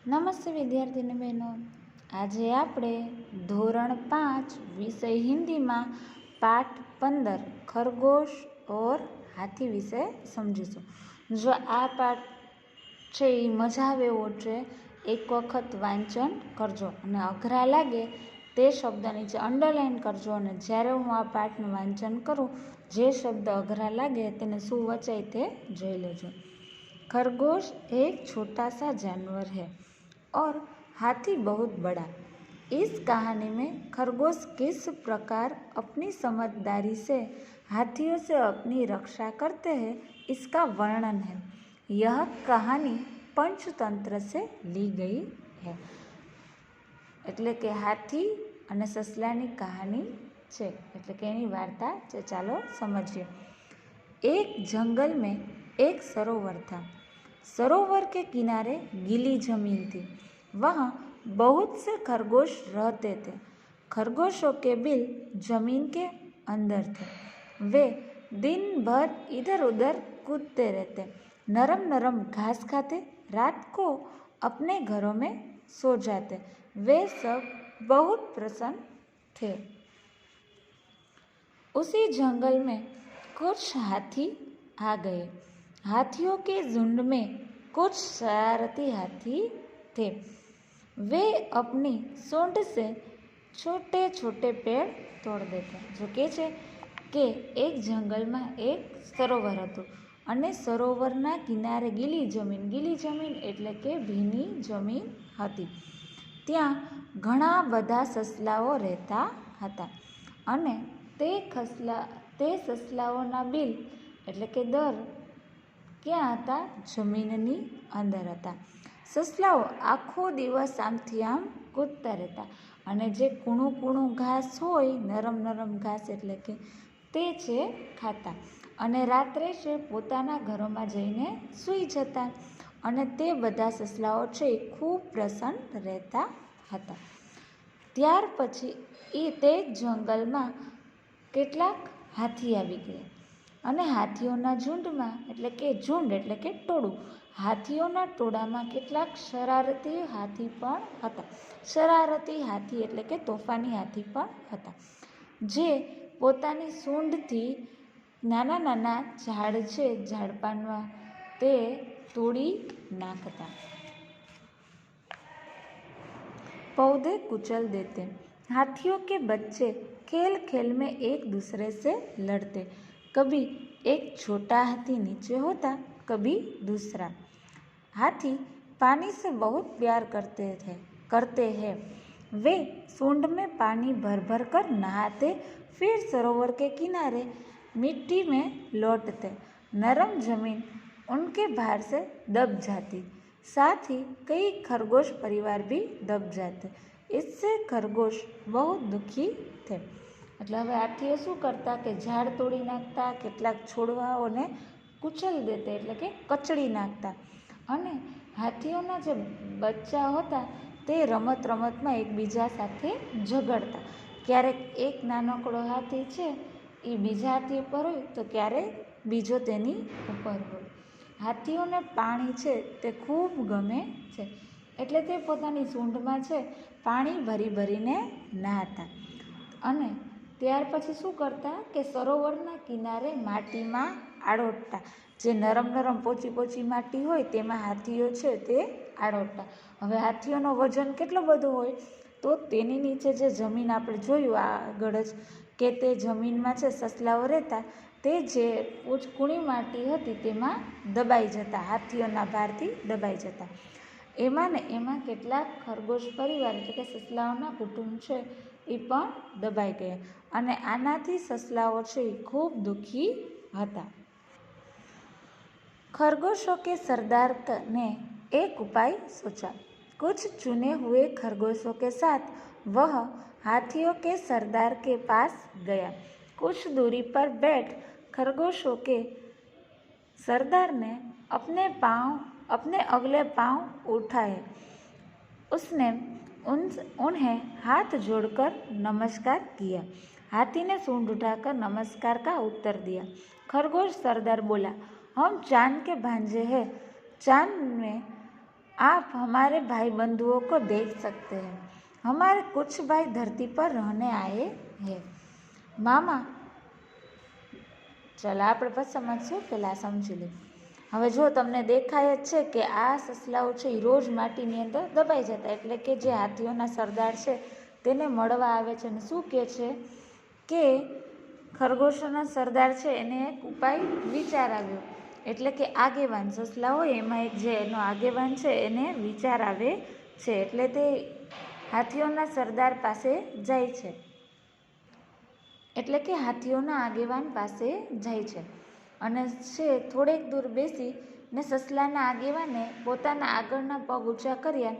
નમસ્તે વિદ્યાર્થીની બહેનો, આજે આપણે ધોરણ 5 વિષય હિન્દીમાં પાઠ 15 ખરગોશ ઓર હાથી વિશે સમજીશું. જો આ પાઠ છે એ મજા આવે એવો છે, એક વખત વાંચન કરજો અને અઘરા લાગે તે શબ્દ નીચે અંડરલાઈન કરજો. અને જ્યારે હું આ પાઠનું વાંચન કરું, જે શબ્દ અઘરા લાગે તેને શું વચાય તે જોઈ લેજો. खरगोश एक छोटा सा जानवर है और हाथी बहुत बड़ा. इस कहानी में खरगोश किस प्रकार अपनी समझदारी से हाथियों से अपनी रक्षा करते हैं इसका वर्णन है. यह कहानी पंचतंत्र से ली गई है. એટલે કે હાથી અને સસલાની કહાની છે, એટલે કે એની વાર્તા છે. ચાલો સમજીએ. एक जंगल में एक सरोवर था. सरोवर के किनारे गीली जमीन थी. वहाँ बहुत से खरगोश रहते थे. खरगोशों के बिल जमीन के अंदर थे. वे दिन भर इधर उधर कूदते रहते, नरम नरम घास खाते, रात को अपने घरों में सो जाते. वे सब बहुत प्रसन्न थे. उसी जंगल में कुछ हाथी आ गए. हाथियों के झुंड में कुछ शरारती हाथी थे. वे अपनी सूंड से छोटे छोटे पेड़ तोड़ देते. जो કે છે કે એક જંગલમાં એક સરોવર હતું અને સરોવરના કિનારે ગીલી જમીન એટલે કે ભીની જમીન હતી. ત્યાં ઘણા બધા સસલાઓ રહેતા હતા અને તે સસલાઓના બિલ એટલે કે દર ક્યાં હતા? જમીનની અંદર હતા. સસલાઓ આખો દિવસ આમથી આમ કૂદતા રહેતા અને જે કૂણું કૂણું ઘાસ હોય, નરમ નરમ ઘાસ એટલે કે તે છે ખાતા અને રાત્રે છે પોતાના ઘરોમાં જઈને સૂઈ જતા. અને તે બધા સસલાઓ છે એ ખૂબ પ્રસન્ન રહેતા હતા. ત્યાર પછી તે જંગલમાં કેટલાક હાથી આવી ગયા અને હાથીઓના ઝુંડમાં એટલે કે ટોળું, હાથીઓના ટોળામાં કેટલાક શરારતી હાથી પણ હતા. શરારતી હાથી એટલે કે તોફાની હાથી પણ હતા, જે પોતાની સૂંઢથી નાના નાના ઝાડ છે, ઝાડપાનમાં તે તોડી નાખતા. पौधे कुचल देते. हाथियों के बच्चे खेल खेल में एक दूसरे से लड़ते. कभी एक छोटा हाथी नीचे होता, कभी दूसरा. हाथी पानी से बहुत प्यार करते हैं. वे सूंड में पानी भर भर कर नहाते, फिर सरोवर के किनारे मिट्टी में लौटते. नरम जमीन उनके भार से दब जाती. साथ ही कई खरगोश परिवार भी दब जाते. इससे खरगोश बहुत दुखी थे. એટલે હવે હાથીઓ શું કરતા કે ઝાડ તોડી નાખતા, કેટલાક છોડવાઓને કુચલ દેતે એટલે કે કચડી નાખતા. અને હાથીઓના જે બચ્ચા હતા તે રમત રમતમાં એકબીજા સાથે ઝઘડતા. ક્યારેક એક નાનકડો હાથી છે એ બીજા હાથી ઉપર હોય તો ક્યારેક બીજો તેની ઉપર હોય. હાથીઓને પાણી છે તે ખૂબ ગમે છે, એટલે તે પોતાની સૂંઢમાં છે પાણી ભરી ભરીને નહાતા. અને ત્યાર પછી શું કરતા કે સરોવરના કિનારે માટીમાં આડોટતા. જે નરમ નરમ પોચી માટી હોય તેમાં હાથીઓ છે તે આડોટતા. હવે હાથીઓનો વજન કેટલો બધો હોય તો તેની નીચે જે જમીન આપણે જોયું આગળ જ કે તે જમીનમાં છે સસલાઓ રહેતા, તે જે કૂણી માટી હતી તેમાં દબાઈ જતા, હાથીઓના ભારથી દબાઈ જતા. એમાં કેટલાક ખરગોશ પરિવાર એટલે કે સસલાઓના કુટુંબ છે એ પણ દબાઈ ગયા અને આનાથી સસલાઓ છે એ ખૂબ દુઃખી હતા. खरगोशों के सरदार ने एक उपाय सोचा. कुछ चुने हुए खरगोशों के साथ वह हाथियों के सरदार के पास गया. कुछ दूरी पर बैठ खरगोशों के सरदार ने अपने अगले पांव उठाए. उसने उन्हें हाथ जोड़कर नमस्कार किया. हाथी ने सूंड उठाकर नमस्कार का उत्तर दिया. खरगोश सरदार बोला, हम चांद के भांजे हैं. चांद में आप हमारे भाई बंधुओं को देख सकते हैं। हमारे कुछ भाई धरती पर रहने आए हैं। मामा, ચાલો આપણે પછી સમજશું, પહેલાં સમજી લે. હવે જો તમને દેખાય જ છે કે આ સસલાઓ છે એ રોજ માટીની અંદર દબાઈ જતા, એટલે કે જે હાથીઓના સરદાર છે તેને મળવા આવે છે અને શું કહે છે કે ખરગોશોના સરદાર છે એને એક ઉપાય વિચાર આવ્યો, એટલે કે આગેવાન સસલા હોય એમાં એક જે એનો આગેવાન છે એને વિચાર આવે છે, એટલે તે હાથીઓના સરદાર પાસે જાય છે, એટલે કે હાથીઓના આગેવાન પાસે જાય છે અને છે થોડેક દૂર બેસી ને સસલાના આગેવાને પોતાના આગળના પગ ઊંચા કર્યા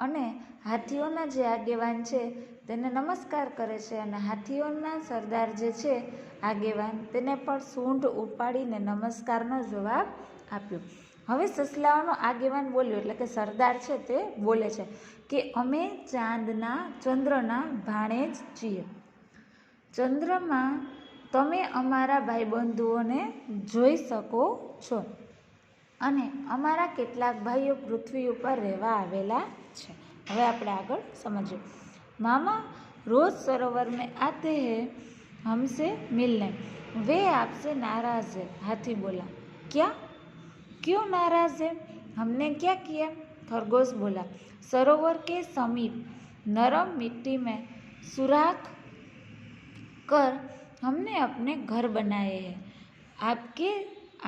અને હાથીઓના જે આગેવાન છે તેને નમસ્કાર કરે છે અને હાથીઓના સરદાર જે છે આગેવાન તેને પણ સૂંઢ ઉપાડીને નમસ્કારનો જવાબ આપ્યો. હવે સસલાઓનો આગેવાન બોલ્યો, એટલે કે સરદાર છે તે બોલે છે કે અમે ચંદ્રના ભાણેજ છીએ. ચંદ્રમાં તમે અમારા ભાઈબંધુઓને જોઈ શકો છો અને અમારા કેટલાક ભાઈઓ પૃથ્વી ઉપર રહેવા આવેલા છે. હવે આપણે આગળ સમજીએ. મામા રોજ सरोवर में आते हैं हमसे मिलने, वे आपसे नाराज है. हाथी बोला, क्या, क्यों नाराज है, हमने क्या किया? खरगोश बोला, सरोवर के समीप नरम मिट्टी में सुराख कर हमने अपने घर बनाए हैं. आपके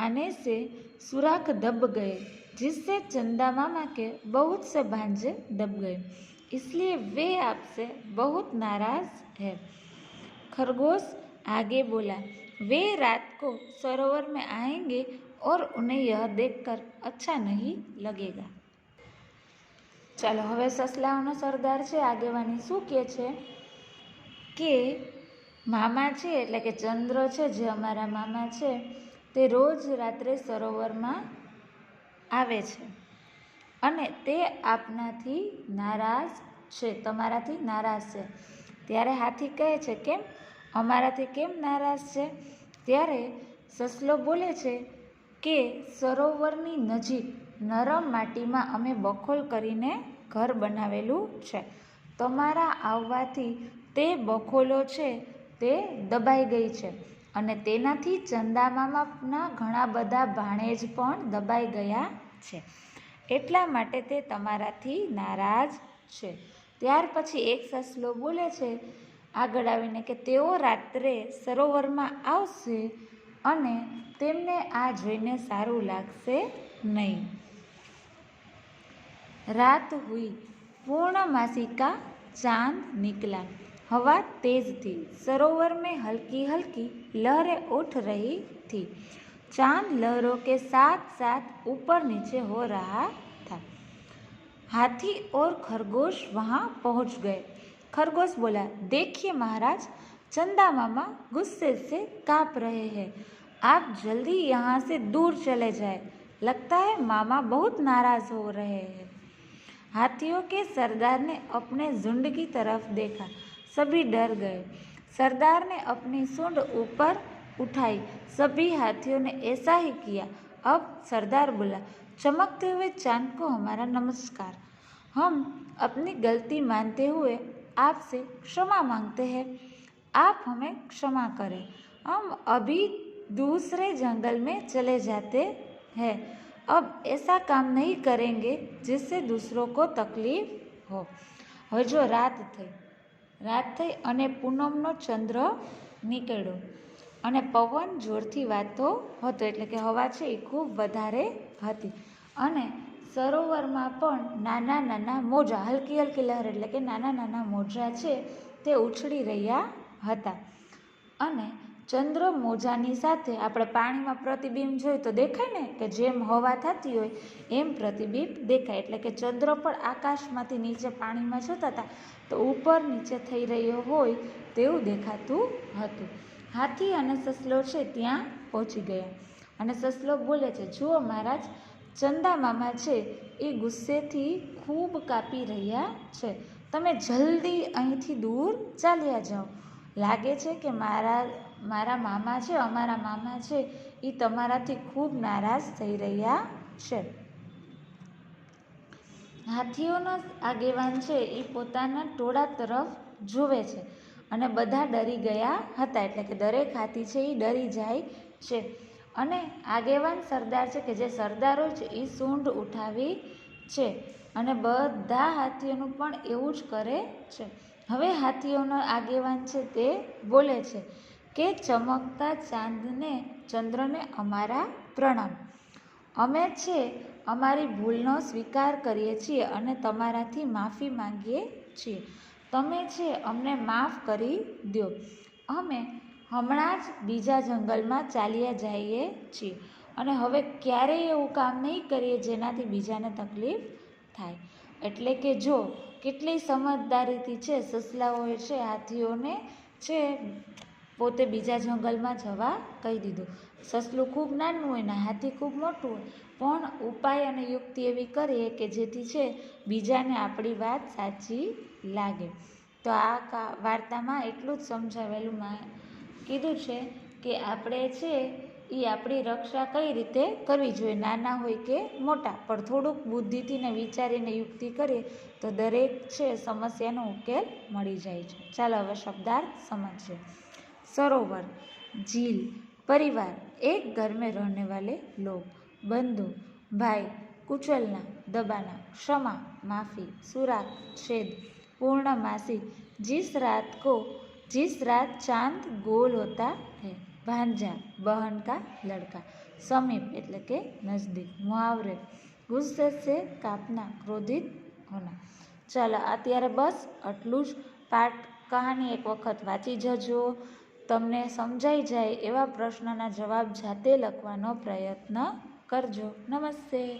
आने से सुराख दब गए, जिससे चंदा मामा के बहुत से भांजे दब गए, इसलिए वे आपसे बहुत नाराज है. खरगोश आगे बोला, वे रात को सरोवर में आएंगे और उन्हें यह देखकर अच्छा नहीं लगेगा. ચાલો હવે સસલાઓનો સરદાર છે આગેવાની શું કહે છે કે મામા છે, એટલે કે ચંદ્ર છે જે અમારા મામા છે તે રોજ રાત્રે સરોવરમાં આવે છે અને તે આપનાથી નારાજ છે, તમારાથી નારાજ છે. ત્યારે હાથી કહે છે, કેમ, અમારાથી કેમ નારાજ છે? ત્યારે સસલો બોલે છે કે સરોવરની નજીક નરમ માટીમાં અમે બખોલ કરીને ઘર બનાવેલું છે. તમારા આવવાથી તે બખોલો છે તે દબાઈ ગઈ છે અને તેનાથી ચંદામામાના ઘણા બધા ભાણેજ પણ દબાઈ ગયા છે, એટલા માટે તે તમારાથી નારાજ છે. ત્યાર પછી એક સસલો બોલે છે આગળ આવીને કે તેઓ રાત્રે સરોવરમાં આવશે અને તેમને આ જોઈને સારું લાગશે નહીં. रात हुई, पूर्णमासी का चांद निकला, हवा तेज थी, सरोवर में हल्की हल्की लहरें उठ रही थी. चांद लहरों के साथ साथ ऊपर नीचे हो रहा था. हाथी और खरगोश वहाँ पहुँच गए. खरगोश बोला, देखिए महाराज, चंदा मामा गुस्से से काँप रहे हैं, आप जल्दी यहाँ से दूर चले जाए, लगता है मामा बहुत नाराज हो रहे हैं. हाथियों के सरदार ने अपने झुंड की तरफ देखा, सभी डर गए. सरदार ने अपनी सूंड ऊपर उठाई, सभी हाथियों ने ऐसा ही किया. अब सरदार बोला, चमकते हुए चांद को हमारा नमस्कार, हम अपनी गलती मानते हुए आपसे क्षमा मांगते हैं, आप हमें क्षमा करें, हम अभी दूसरे जंगल में चले जाते हैं, अब ऐसा काम नहीं करेंगे जिससे दूसरों को तकलीफ हो. હવે જો રાત થઈ અને પૂનમનો ચંદ્ર નીકળ્યો અને પવન જોરથી વાતો હતો, એટલે કે હવા છે એ ખૂબ વધારે હતી અને સરોવરમાં પણ નાના નાના મોજા, હલકી હલકી લહેર, એટલે કે નાના નાના મોજા છે તે ઉછળી રહ્યા હતા અને ચંદ્ર મોજાની સાથે આપણે પાણીમાં પ્રતિબિંબ જોઈએ તો દેખાય ને કે જેમ હવા થતી હોય એમ પ્રતિબિંબ દેખાય, એટલે કે ચંદ્ર પણ આકાશમાંથી નીચે પાણીમાં જતા હતા તો ઉપર નીચે થઈ રહ્યો હોય તેવું દેખાતું હતું. હાથી અને સસલો છે ત્યાં પહોંચી ગયા અને સસલો બોલે છે, જુઓ મહારાજ, ચંદા મામા છે એ ગુસ્સેથી ખૂબ કાપી રહ્યા છે, તમે જલ્દી અહીંથી દૂર ચાલ્યા જાઓ, લાગે છે કે મારા મામા છે, અમારા મામા છે એ તમારાથી ખૂબ નારાજ થઈ રહ્યા છે. હાથીઓનો આગેવાન છે એ પોતાના ટોળા તરફ જુએ છે અને બધા ડરી ગયા હતા, એટલે કે દરેક હાથી છે એ ડરી જાય છે. અને આગેવાન સરદાર છે કે જે સરદારો છે એ સૂંઢ ઉઠાવી છે અને બધા હાથીઓનું પણ એવું જ કરે છે. હવે હાથીઓનો આગેવાન છે તે બોલે છે કે ચમકતા ચંદ્રને અમારા પ્રણામ. અમે છે અમારી ભૂલનો સ્વીકાર કરીએ છીએ અને તમારાથી માફી માંગીએ છીએ. તમે છે અમને માફ કરી દો. અમે હમણાં જ બીજા જંગલમાં ચાલ્યા જઈએ છીએ અને હવે ક્યારેય એવું કામ નહીં કરીએ જેનાથી બીજાને તકલીફ થાય. એટલે કે જો કેટલી સમજદારીથી છે સસલાઓએ છે હાથીઓને છે પોતે બીજા જંગલમાં જવા કહી દીધું. સસલું ખૂબ નાનું હોય ને હાથી ખૂબ મોટું હોય, પણ ઉપાય અને યુક્તિ એવી કરીએ કે જેથી છે બીજાને આપણી વાત સાચી લાગે. તો આ વાર્તામાં એટલું જ સમજાવેલું કીધું છે કે આપણે છે એ આપણી રક્ષા કઈ રીતે કરવી જોઈએ, નાના હોય કે મોટા, પણ થોડુંક બુદ્ધિથી ને વિચારીને યુક્તિ કરીએ તો દરેક છે સમસ્યાનો ઉકેલ મળી જાય છે. ચાલો હવે શબ્દાર્થ સમજીએ. सरोवर, झील, परिवार, एक घर में रहने वाले लोग, बंधु, भाई, कुचलना, दबाना, क्षमा, माफ़ी, सुराग, छेद, पूर्णमासी, जिस रात चांद गोल होता है, भांजा, बहन का लड़का, समीप એટલે કે નજદીક, मुहावरे, गुस्से से कांपना, क्रोधित होना. ચાલો અત્યારે બસ આટલું જ. પાઠ કહાની એક વખત વાંચી જજો. તમને સમજાઈ જાય એવા પ્રશ્નના જવાબ જાતે લખવાનો પ્રયત્ન કરજો. નમસ્તે.